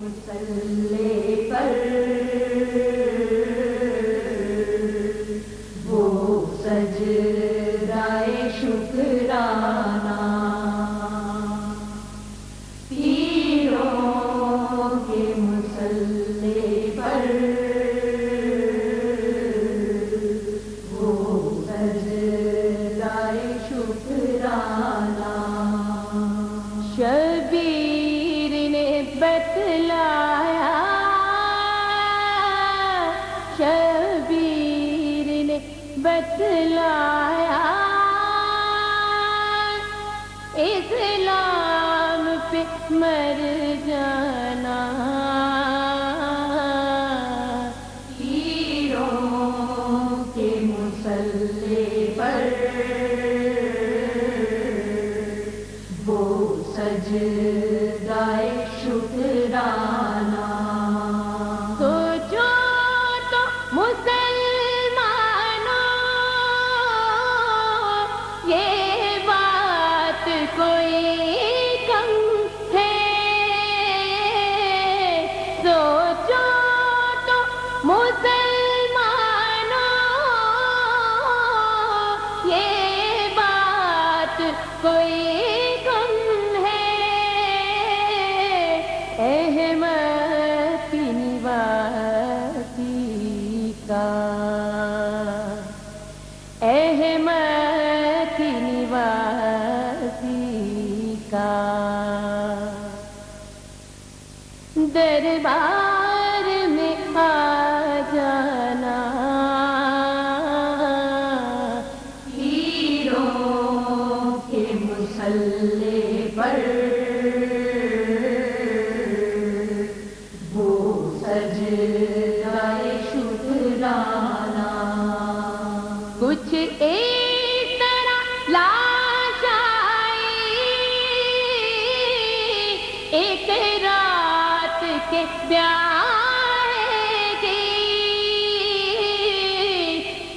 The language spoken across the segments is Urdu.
مسلے پر وہ سجدۂ شکرانہ، پیروں کے مسلے پر وہ سجدۂ شکرانہ، شبیر نے بتلایا، شبیر نے بتلایا، اسلام پہ مر جانا، پیروں کے مسلے پر وہ سجدۂ شکرانہ، سوچو تو مسلمانوں یہ بات کوئی کم ہے، سوچو تو مسلمانوں یہ بات کوئی کم ہے، احمد کی نواسی کا، احمد کی نواسی کا دربار میں آ جانا، پیروں کے مسلے پر وہ سجدۂ شکرانہ، کچھ اس طرح لاش آئی ایک رات کے بیاہ کی،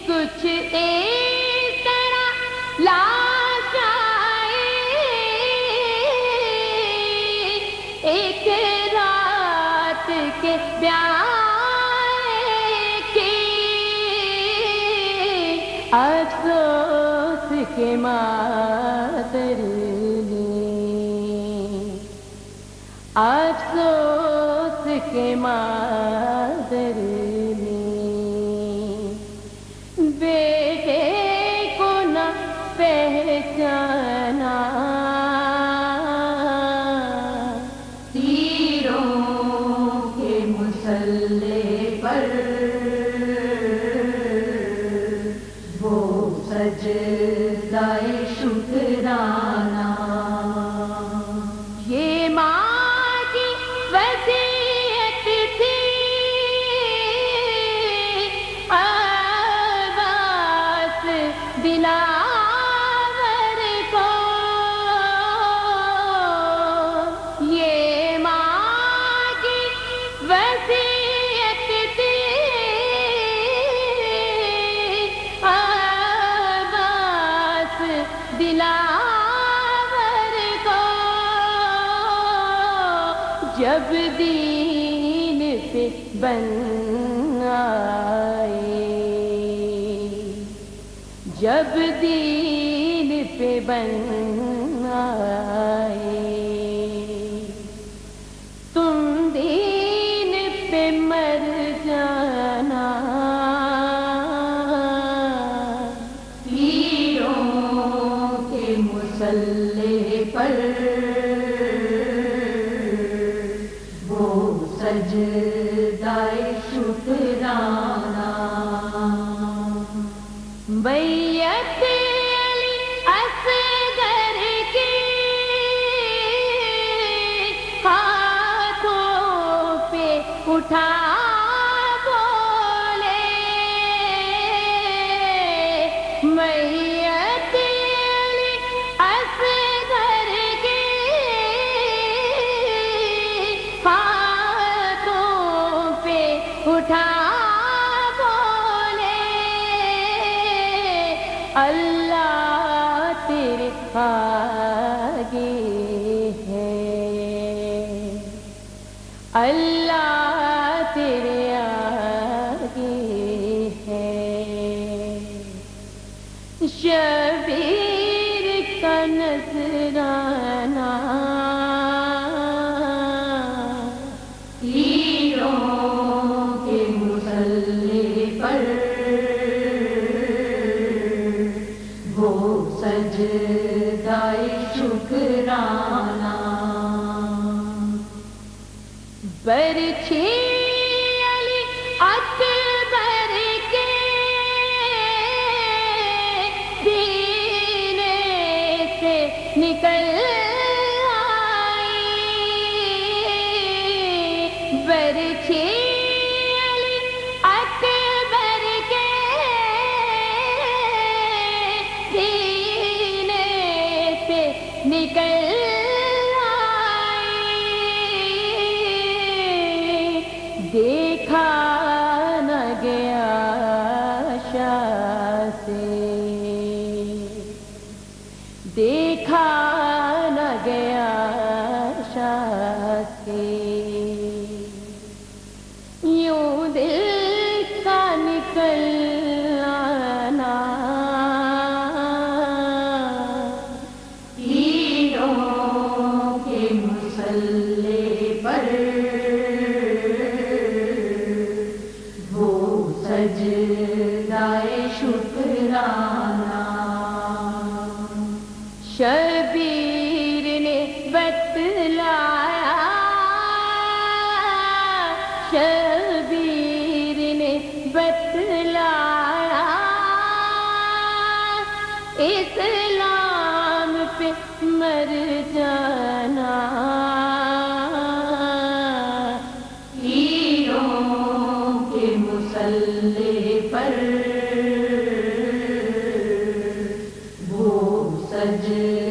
کچھ اس طرح لاش آئی ایک رات کے بیاہ کی، افسوس کے مادر نے، افسوس کے مادر نے بیٹے کو نہ پہچانا، تیروں کے مسلے پر وہ سجدۂ شکرانہ، یہ ماں کی وصیت تھی عباس دلاور کو، یہ ماں کی وصیت تھی عباس دلاور کو، جب دین پہ بن آئے، جب دین پہ بن آئے، تم دین پہ مر جانا، پیروں کے مسلے پر وہ سجدۂ شکرانہ، بیعت علی اصغر کی ہاتھوں پہ اٹھا بولے، بیعت علی اصغر کی ہاتھوں پہ اٹھا بولے، اللہ تیرے آگے ہے، اللہ تیرے آگے ہے، شبیر کا نذرانہ تیروں کے مصلی پر وہ سجدہ شکرانہ، برچھی علی اکبر کے سینے سے نکل آئی، برچھی علی اکبر کے سینے سے نکل دیکھا نہ گیا شاہ سے، دیکھا نہ گیا شاہ سے، یوں دل کا نکل آنا تیروں کے مصلی پر سجدہ شکرانہ، شبیر نے بتلایا، شبیر نے بتلایا، اسلام پہ مر جانا، مصلی پر وہ سجدہ